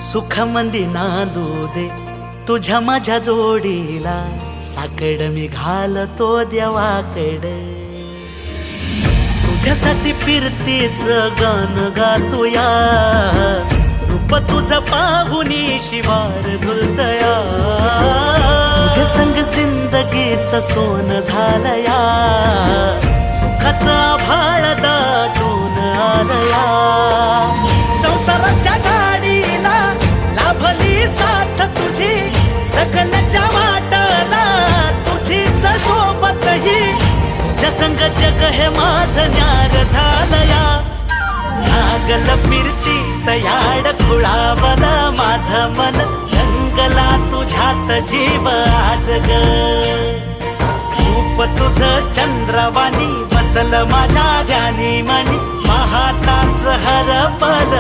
सुखमंदी नांदू दे तुझ्या माझ्या जोडीला, साकड मी घालतो देवाकड. तुझ्यासाठी फिरतीच गाण गातोया, रूप तुझं पाहुनी शिवार झुलतया. तुझ्या संग जिंदगीच सोन झालया, सुखाचा आभाळ दाटून आलया. संसाराच्या गाडीला लाभली साथ तुझी, सगळ्याच्या वाटला तुझीच सोबतही. तुझ्या संग जग हे माझं न्यार झालया, लागल फिरतीच याड खुळावल माझं मन. रंगला तुझ्यात जीव आज ग, रूप तुझं चंद्रवाणी बसल माझ्या ध्यानी मनी. पाहताच हरपल